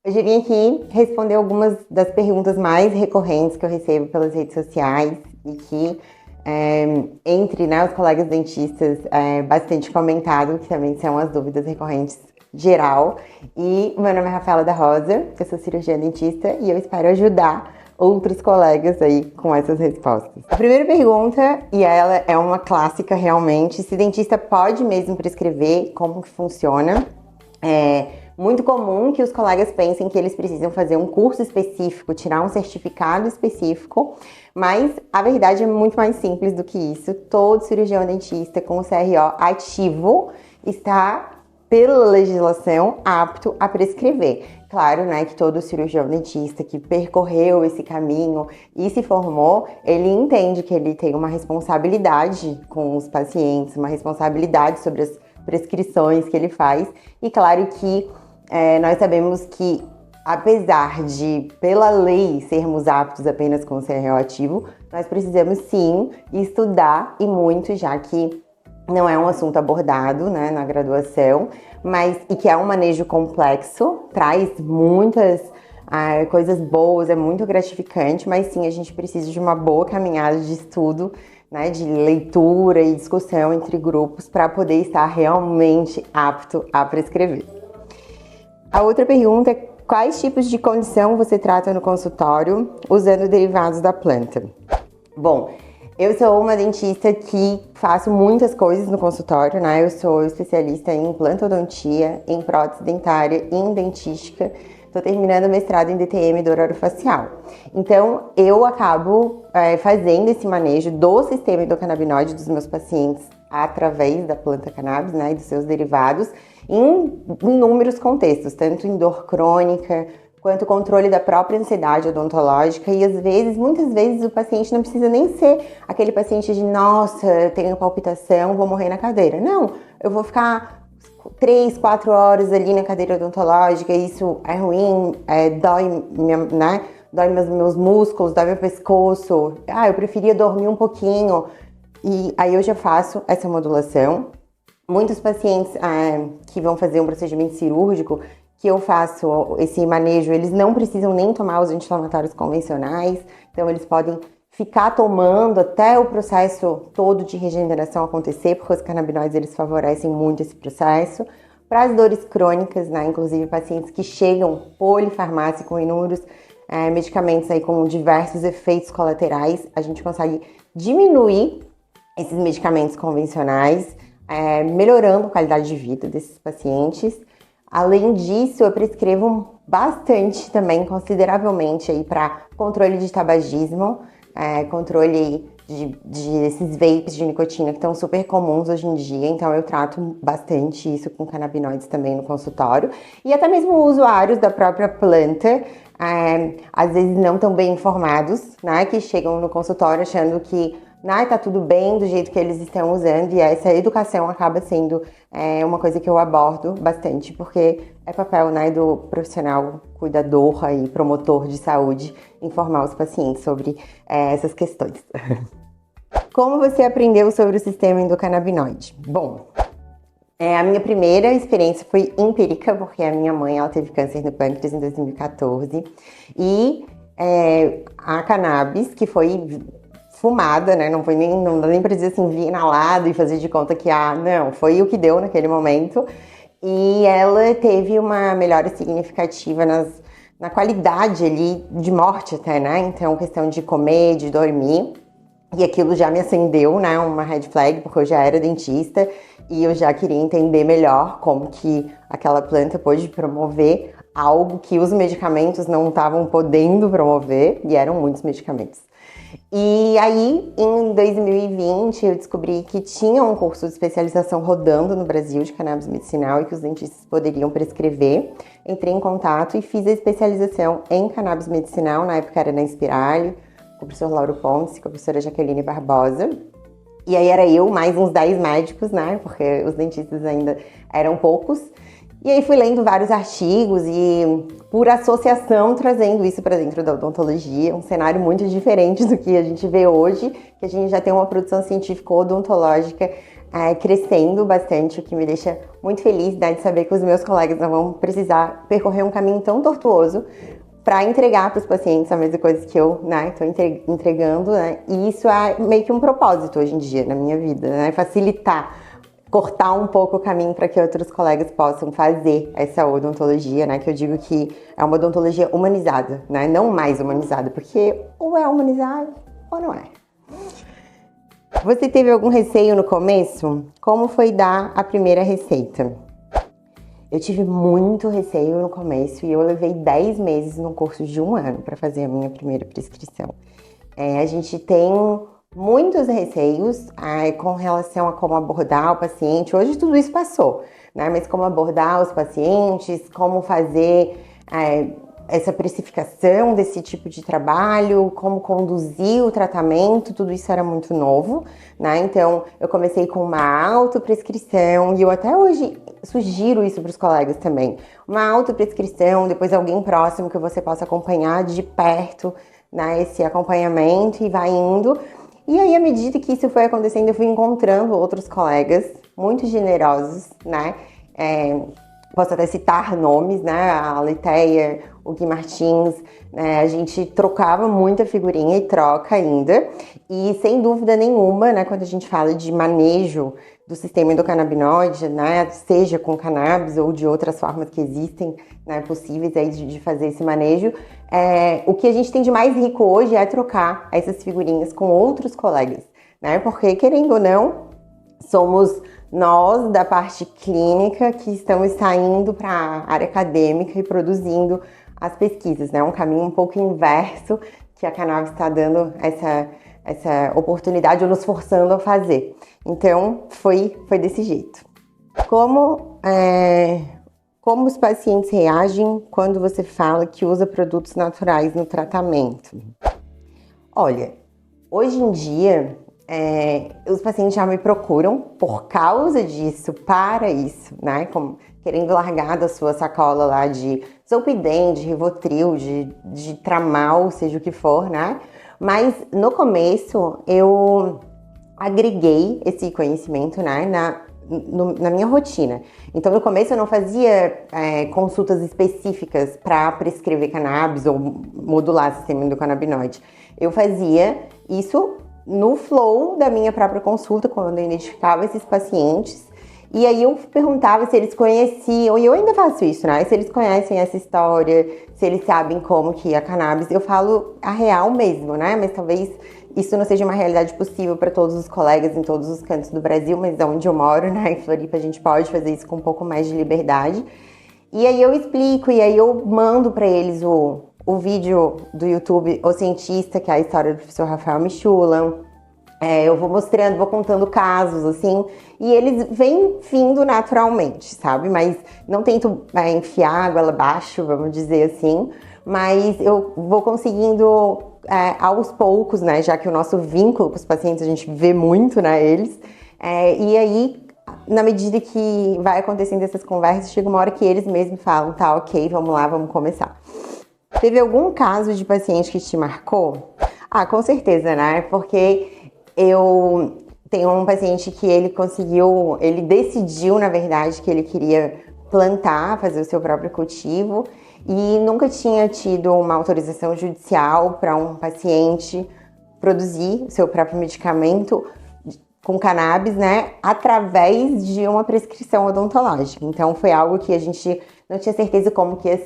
Hoje eu vim aqui responder algumas das perguntas mais recorrentes que eu recebo pelas redes sociais e que, entre, né, os colegas dentistas, é bastante comentado, que também são as dúvidas recorrentes geral. E meu nome é Rafaela da Rosa, eu sou cirurgiã dentista e eu espero ajudar outros colegas aí com essas respostas. A primeira pergunta, e ela é uma clássica realmente, se dentista pode mesmo prescrever, como que funciona? É muito comum que os colegas pensem que eles precisam fazer um curso específico, tirar um certificado específico, mas a verdade é muito mais simples do que isso. Todo cirurgião dentista com o CRO ativo está, pela legislação, apto a prescrever. Claro, né, que todo cirurgião dentista que percorreu esse caminho e se formou, ele entende que ele tem uma responsabilidade com os pacientes, uma responsabilidade sobre as prescrições que ele faz. E claro que nós sabemos que, apesar de, pela lei, sermos aptos apenas com o CRO ativo, nós precisamos sim estudar e muito, já que não é um assunto abordado, né, na graduação, e que é um manejo complexo, traz muitas coisas boas, é muito gratificante, mas sim, a gente precisa de uma boa caminhada de estudo, né, de leitura e discussão entre grupos para poder estar realmente apto a prescrever. A outra pergunta é: quais tipos de condição você trata no consultório usando derivados da planta? Bom, eu sou uma dentista que faço muitas coisas no consultório, né? Eu sou especialista em implantodontia, em prótese dentária, em dentística. Estou terminando o mestrado em DTM do orofacial. Então, eu acabo fazendo esse manejo do sistema endocannabinoide dos meus pacientes através da planta cannabis, né, e dos seus derivados, em inúmeros contextos, tanto em dor crônica, quanto controle da própria ansiedade odontológica. E às vezes, muitas vezes, o paciente não precisa nem ser aquele paciente de nossa, eu tenho palpitação, vou morrer na cadeira. Não, eu vou ficar 3, 4 horas ali na cadeira odontológica, isso é ruim, dói, né? Dói meus músculos, dói meu pescoço. Eu preferia dormir um pouquinho. E aí eu já faço essa modulação. Muitos pacientes que vão fazer um procedimento cirúrgico, que eu faço esse manejo, eles não precisam nem tomar os anti-inflamatórios convencionais, então eles podem ficar tomando até o processo todo de regeneração acontecer, porque os canabinoides eles favorecem muito esse processo. Para as dores crônicas, né, inclusive pacientes que chegam polifarmácia com inúmeros medicamentos aí com diversos efeitos colaterais, a gente consegue diminuir esses medicamentos convencionais, melhorando a qualidade de vida desses pacientes. Além disso, eu prescrevo bastante também, consideravelmente, aí para controle de tabagismo, controle desses vapes de nicotina que estão super comuns hoje em dia, então eu trato bastante isso com canabinoides também no consultório. E até mesmo usuários da própria planta, às vezes não tão bem informados, né, que chegam no consultório achando que tá tudo bem do jeito que eles estão usando, e essa educação acaba sendo uma coisa que eu abordo bastante, porque é papel, né, do profissional cuidador e promotor de saúde informar os pacientes sobre essas questões. Como você aprendeu sobre o sistema endocannabinoide? Bom, a minha primeira experiência foi empírica, porque a minha mãe ela teve câncer no pâncreas em 2014, e a cannabis, que foi fumada, né? Não dá nem pra dizer assim, vir inalado e fazer de conta que não, foi o que deu naquele momento. E ela teve uma melhora significativa na qualidade ali de morte até, né? Então, questão de comer, de dormir. E aquilo já me acendeu, né? Uma red flag, porque eu já era dentista e eu já queria entender melhor como que aquela planta pôde promover algo que os medicamentos não estavam podendo promover, e eram muitos medicamentos. E aí, em 2020, eu descobri que tinha um curso de especialização rodando no Brasil de cannabis medicinal e que os dentistas poderiam prescrever. Entrei em contato e fiz a especialização em cannabis medicinal, na época era na Inspirali, com o professor Lauro Pontes, com a professora Jaqueline Barbosa. E aí era eu, mais uns 10 médicos, né, porque os dentistas ainda eram poucos. E aí fui lendo vários artigos e, por associação, trazendo isso para dentro da odontologia, um cenário muito diferente do que a gente vê hoje, que a gente já tem uma produção científica odontológica crescendo bastante, o que me deixa muito feliz, né, de saber que os meus colegas não vão precisar percorrer um caminho tão tortuoso para entregar para os pacientes a mesma coisa que eu, né, estou entregando, né, e isso é meio que um propósito hoje em dia na minha vida, né, facilitar, cortar um pouco o caminho para que outros colegas possam fazer essa odontologia, né, que eu digo que é uma odontologia humanizada, né, não mais humanizada, porque ou é humanizado ou não é. Você teve algum receio no começo? Como foi dar a primeira receita? Eu tive muito receio no começo e eu levei 10 meses num curso de 1 ano para fazer a minha primeira prescrição. A gente tem muitos receios com relação a como abordar o paciente. Hoje tudo isso passou, né? Mas como abordar os pacientes, como fazer essa precificação desse tipo de trabalho, como conduzir o tratamento, tudo isso era muito novo, né? Então, eu comecei com uma autoprescrição e eu até hoje sugiro isso para os colegas também. Uma autoprescrição, depois alguém próximo que você possa acompanhar de perto, né? Esse acompanhamento e vai indo. E aí, à medida que isso foi acontecendo, eu fui encontrando outros colegas muito generosos, né? Posso até citar nomes, né? A Leteia, o Gui Martins, né? A gente trocava muita figurinha e troca ainda. E sem dúvida nenhuma, né? Quando a gente fala de manejo do sistema endocannabinoide, né? Seja com cannabis ou de outras formas que existem, né? Possíveis aí de fazer esse manejo, o que a gente tem de mais rico hoje é trocar essas figurinhas com outros colegas, né? Porque, querendo ou não, somos nós, da parte clínica, que estamos saindo para a área acadêmica e produzindo as pesquisas, né? Um caminho um pouco inverso que a cannabis está dando essa oportunidade ou nos forçando a fazer. Então, foi desse jeito. Como os pacientes reagem quando você fala que usa produtos naturais no tratamento? Olha, hoje em dia, os pacientes já me procuram por causa disso, para isso, né? Como, querendo largar da sua sacola lá de Zolpidem, de Rivotril, de Tramal, seja o que for, né? Mas no começo eu agreguei esse conhecimento, né, na minha rotina. Então, no começo eu não fazia consultas específicas para prescrever cannabis ou modular o sistema endocannabinoide. Eu fazia isso no flow da minha própria consulta, quando eu identificava esses pacientes. E aí eu perguntava se eles conheciam, e eu ainda faço isso, né? Se eles conhecem essa história, se eles sabem como que a cannabis, eu falo a real mesmo, né? Mas talvez isso não seja uma realidade possível para todos os colegas em todos os cantos do Brasil, mas onde eu moro, né, em Floripa, a gente pode fazer isso com um pouco mais de liberdade. E aí eu explico, e aí eu mando para eles o vídeo do YouTube, O Cientista, que é a história do professor Rafael Michulan. Eu vou mostrando, vou contando casos, assim, e eles vêm vindo naturalmente, sabe? Mas não tento enfiar água abaixo, vamos dizer assim, mas eu vou conseguindo aos poucos, né? Já que o nosso vínculo com os pacientes, a gente vê muito, né, eles. E aí, na medida que vai acontecendo essas conversas, chega uma hora que eles mesmos falam, tá, ok, vamos lá, vamos começar. Teve algum caso de paciente que te marcou? Ah, com certeza, né? Porque eu tenho um paciente que ele decidiu, na verdade, que ele queria plantar, fazer o seu próprio cultivo e nunca tinha tido uma autorização judicial para um paciente produzir o seu próprio medicamento com cannabis, né, através de uma prescrição odontológica. Então, foi algo que a gente não tinha certeza como que ia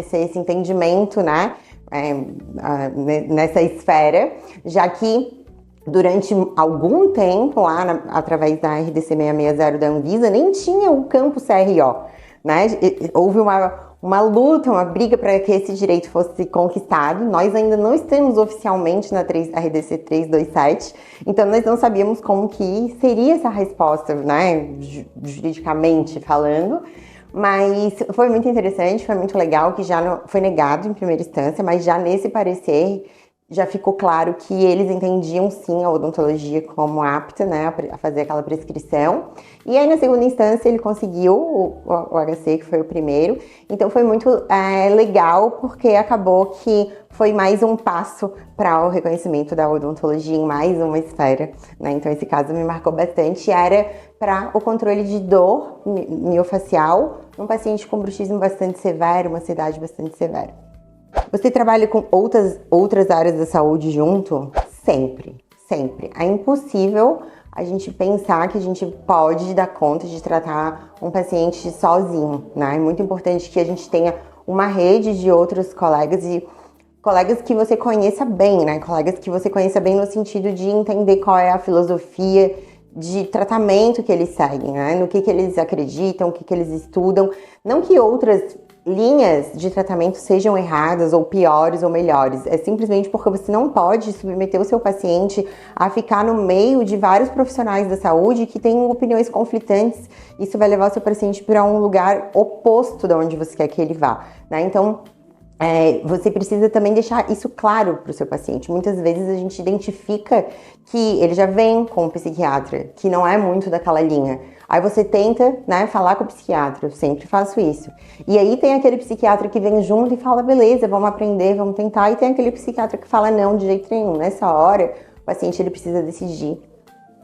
ser esse entendimento, né, nessa esfera, já que durante algum tempo, lá através da RDC 660 da Anvisa, nem tinha o campo CRO, né? Houve uma luta, uma briga para que esse direito fosse conquistado. Nós ainda não estamos oficialmente na RDC 327, então nós não sabíamos como que seria essa resposta, né? Juridicamente falando. Mas foi muito interessante, foi muito legal, que já foi negado em primeira instância, mas já nesse parecer já ficou claro que eles entendiam sim a odontologia como apta, né, a fazer aquela prescrição. E aí, na segunda instância, ele conseguiu o HC, que foi o primeiro. Então, foi muito legal, porque acabou que foi mais um passo para o reconhecimento da odontologia em mais uma esfera, né? Então, esse caso me marcou bastante. Era para o controle de dor miofacial num paciente com bruxismo bastante severo, uma ansiedade bastante severa. Você trabalha com outras áreas da saúde junto? Sempre, sempre. É impossível a gente pensar que a gente pode dar conta de tratar um paciente sozinho, né? É muito importante que a gente tenha uma rede de outros colegas e colegas que você conheça bem, né? Colegas que você conheça bem no sentido de entender qual é a filosofia de tratamento que eles seguem, né? No que eles acreditam, o que eles estudam. Não que outras linhas de tratamento sejam erradas ou piores ou melhores. É simplesmente porque você não pode submeter o seu paciente a ficar no meio de vários profissionais da saúde que têm opiniões conflitantes. Isso vai levar o seu paciente para um lugar oposto de onde você quer que ele vá, né? Então, você precisa também deixar isso claro para o seu paciente. Muitas vezes a gente identifica que ele já vem com um psiquiatra, que não é muito daquela linha. Aí você tenta, né, falar com o psiquiatra, eu sempre faço isso. E aí tem aquele psiquiatra que vem junto e fala, beleza, vamos aprender, vamos tentar. E tem aquele psiquiatra que fala, não, de jeito nenhum. Nessa hora, o paciente ele precisa decidir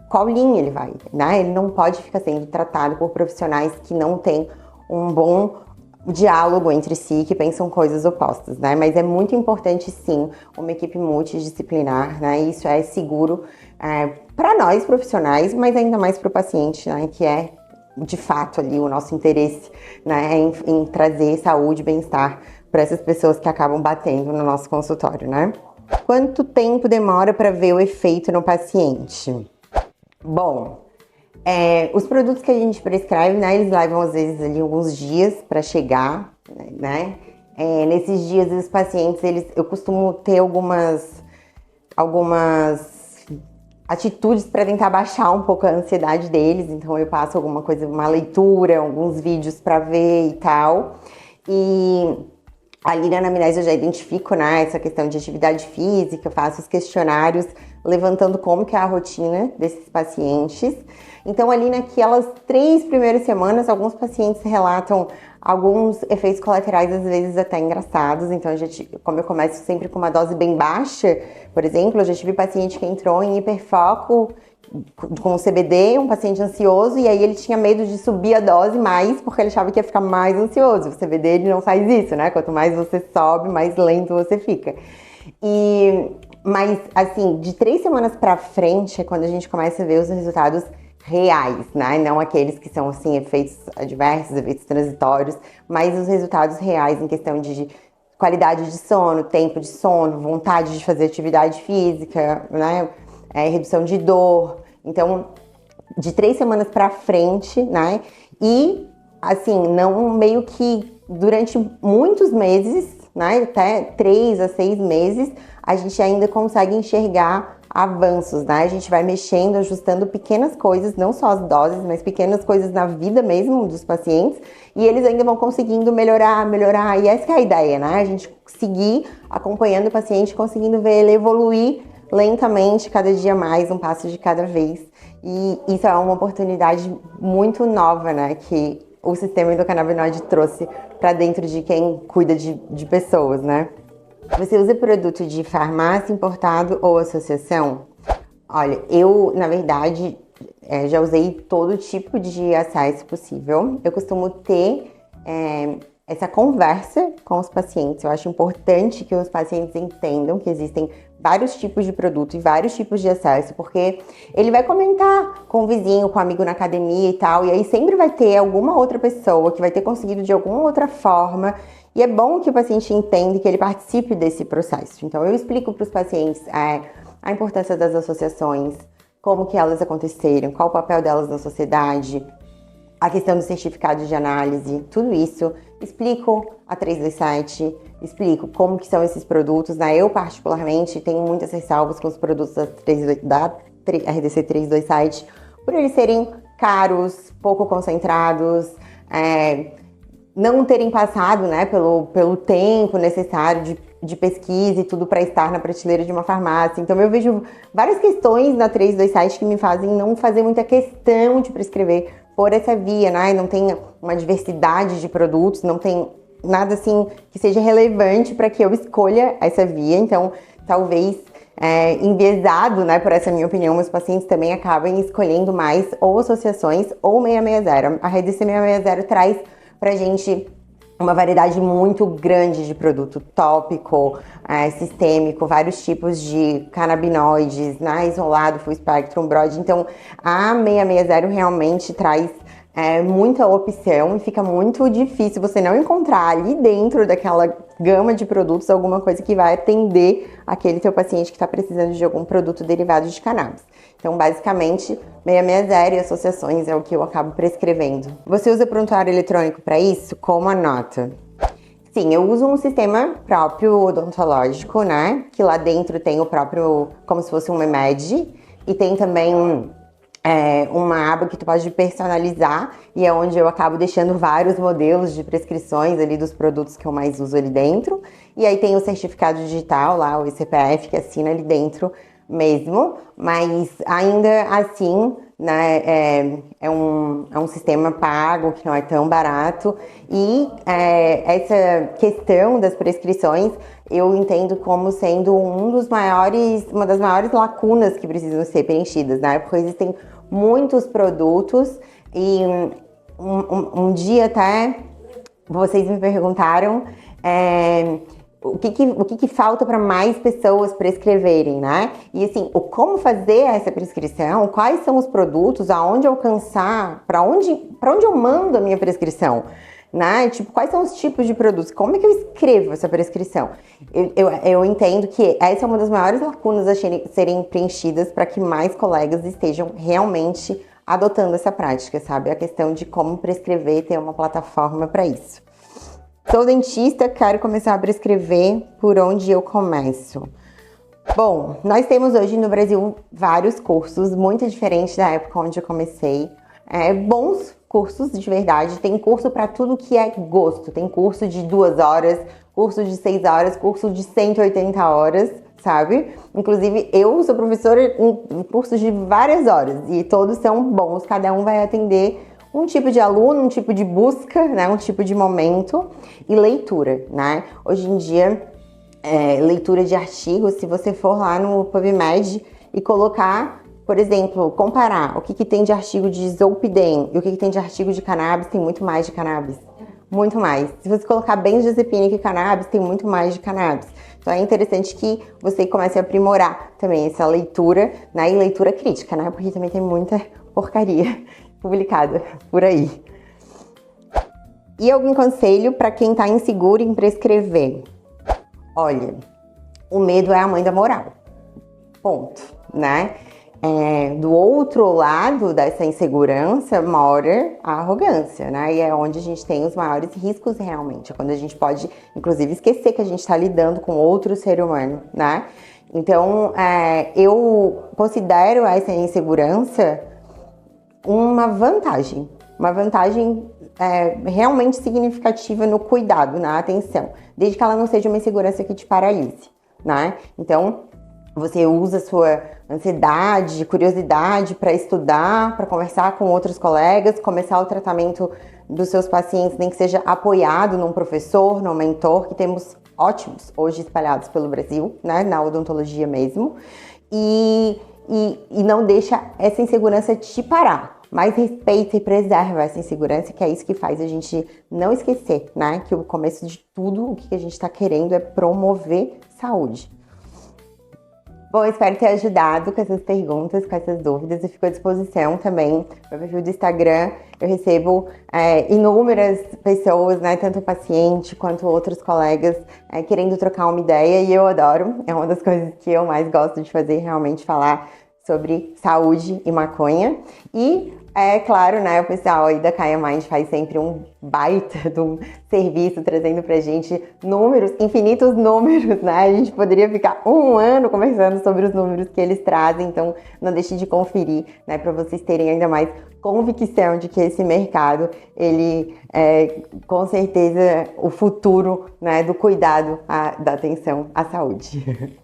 qual linha ele vai, né? Ele não pode ficar sendo tratado por profissionais que não têm um bom diálogo entre si, que pensam coisas opostas, né? Mas é muito importante, sim, uma equipe multidisciplinar, né? Isso é seguro para nós profissionais, mas ainda mais para o paciente, né? Que é, de fato, ali o nosso interesse, né? Em trazer saúde e bem-estar para essas pessoas que acabam batendo no nosso consultório, né? Quanto tempo demora para ver o efeito no paciente? Bom, os produtos que a gente prescreve, né, eles levam às vezes ali alguns dias para chegar, né? Nesses dias os pacientes, eu costumo ter algumas atitudes para tentar baixar um pouco a ansiedade deles, então eu passo alguma coisa, uma leitura, alguns vídeos para ver e tal. E ali na anamnese eu já identifico, né, essa questão de atividade física, eu faço os questionários levantando como que é a rotina desses pacientes. Então ali naquelas 3 primeiras semanas, alguns pacientes relatam alguns efeitos colaterais, às vezes até engraçados. Então, como eu começo sempre com uma dose bem baixa, por exemplo, eu já tive paciente que entrou em hiperfoco com CBD, um paciente ansioso, e aí ele tinha medo de subir a dose mais, porque ele achava que ia ficar mais ansioso. O CBD, ele não faz isso, né? Quanto mais você sobe, mais lento você fica. Mas, assim, de 3 semanas pra frente é quando a gente começa a ver os resultados reais, né? Não aqueles que são, assim, efeitos adversos, efeitos transitórios, mas os resultados reais em questão de qualidade de sono, tempo de sono, vontade de fazer atividade física, né? Redução de dor. Então, de 3 semanas pra frente, né? E, assim, não meio que durante muitos meses, né? Até 3 a 6 meses, a gente ainda consegue enxergar avanços, né? A gente vai mexendo, ajustando pequenas coisas, não só as doses, mas pequenas coisas na vida mesmo dos pacientes, e eles ainda vão conseguindo melhorar, e essa que é a ideia, né? A gente seguir acompanhando o paciente, conseguindo ver ele evoluir lentamente, cada dia mais, um passo de cada vez. E isso é uma oportunidade muito nova, né? Que o sistema endocannabinoide trouxe para dentro de quem cuida de pessoas, né? Você usa produto de farmácia importado ou associação? Olha, eu, na verdade, já usei todo tipo de acesso possível. Eu costumo ter essa conversa com os pacientes. Eu acho importante que os pacientes entendam que existem vários tipos de produto e vários tipos de acesso, porque ele vai comentar com o vizinho, com o amigo na academia e tal, e aí sempre vai ter alguma outra pessoa que vai ter conseguido de alguma outra forma. E é bom que o paciente entenda que ele participe desse processo. Então, eu explico para os pacientes a importância das associações, como que elas aconteceram, qual o papel delas na sociedade, a questão do certificado de análise, tudo isso. Explico a 327, explico como que são esses produtos, né? Eu, particularmente, tenho muitas ressalvas com os produtos da RDC 327, por eles serem caros, pouco concentrados, não terem passado, né, pelo tempo necessário de de pesquisa e tudo para estar na prateleira de uma farmácia. Então eu vejo várias questões na 327 que me fazem não fazer muita questão de prescrever por essa via, né? Não tem uma diversidade de produtos, não tem nada assim que seja relevante para que eu escolha essa via. Então, talvez enviesado, né, por essa minha opinião, meus pacientes também acabem escolhendo mais ou associações ou 660. A rede 660 traz pra gente uma variedade muito grande de produto tópico, sistêmico, vários tipos de canabinoides, né, isolado, full spectrum, broad. Então, a 660 realmente traz muita opção e fica muito difícil você não encontrar ali dentro daquela gama de produtos alguma coisa que vai atender aquele teu paciente que está precisando de algum produto derivado de cannabis. Então, basicamente, 660 e associações é o que eu acabo prescrevendo. Você usa prontuário eletrônico para isso? Como anota? Sim, eu uso um sistema próprio odontológico, né? Que lá dentro tem o próprio, como se fosse um EMED, e tem também uma aba que tu pode personalizar, e é onde eu acabo deixando vários modelos de prescrições ali dos produtos que eu mais uso ali dentro. E aí tem o certificado digital lá, o CPF, que assina ali dentro mesmo, mas ainda assim, né, é um sistema pago, que não é tão barato, e essa questão das prescrições eu entendo como sendo uma das maiores lacunas que precisam ser preenchidas, né, porque existem muitos produtos e um dia até vocês me perguntaram o que falta para mais pessoas prescreverem, né? E assim, como fazer essa prescrição, quais são os produtos, aonde alcançar, para onde eu mando a minha prescrição, né? Tipo, quais são os tipos de produtos, como é que eu escrevo essa prescrição? Eu entendo que essa é uma das maiores lacunas a serem preenchidas para que mais colegas estejam realmente adotando essa prática, sabe? A questão de como prescrever, ter uma plataforma para isso. Sou dentista, quero começar a prescrever, por onde eu começo? Bom, nós temos hoje no Brasil vários cursos, muito diferentes da época onde eu comecei. Bons cursos, de verdade. Tem curso para tudo que é gosto. Tem curso de 2 horas, curso de 6 horas, curso de 180 horas, sabe? Inclusive, eu sou professora em cursos de várias horas e todos são bons. Cada um vai atender um tipo de aluno, um tipo de busca, né? Um tipo de momento e leitura, né? Hoje em dia, leitura de artigos, se você for lá no PubMed e colocar, por exemplo, comparar o que tem de artigo de zolpidem e o que tem de artigo de cannabis, tem muito mais de cannabis. Muito mais. Se você colocar benzodiazepina e cannabis, tem muito mais de cannabis. Então é interessante que você comece a aprimorar também essa leitura, né? E leitura crítica, né? Porque também tem muita porcaria publicada por aí. E algum conselho para quem está inseguro em prescrever? Olha, o medo é a mãe da moral. Ponto, né? Do outro lado dessa insegurança mora a arrogância, né? E é onde a gente tem os maiores riscos realmente. É quando a gente pode, inclusive, esquecer que a gente está lidando com outro ser humano, né? Então, eu considero essa insegurança uma vantagem realmente significativa no cuidado, na atenção, desde que ela não seja uma insegurança que te paralise, né? Então, você usa sua ansiedade, curiosidade para estudar, para conversar com outros colegas, começar o tratamento dos seus pacientes, nem que seja apoiado num professor, num mentor, que temos ótimos hoje espalhados pelo Brasil, né, na odontologia mesmo, e não deixa essa insegurança te parar, mas respeita e preserva essa insegurança, que é isso que faz a gente não esquecer, né, que o começo de tudo, o que a gente está querendo é promover saúde. Bom, espero ter ajudado com essas perguntas, com essas dúvidas. Eu fico à disposição também no meu perfil do Instagram. Eu recebo inúmeras pessoas, né, tanto paciente quanto outros colegas, querendo trocar uma ideia, e eu adoro. É uma das coisas que eu mais gosto de fazer, realmente falar sobre saúde e maconha. E, é claro, né, o pessoal aí da Kaia Mind faz sempre um baita de um serviço, trazendo pra gente números, infinitos números, né? A gente poderia ficar um ano conversando sobre os números que eles trazem, então não deixe de conferir, né, para vocês terem ainda mais convicção de que esse mercado, ele é com certeza o futuro, né, do cuidado, da atenção à saúde.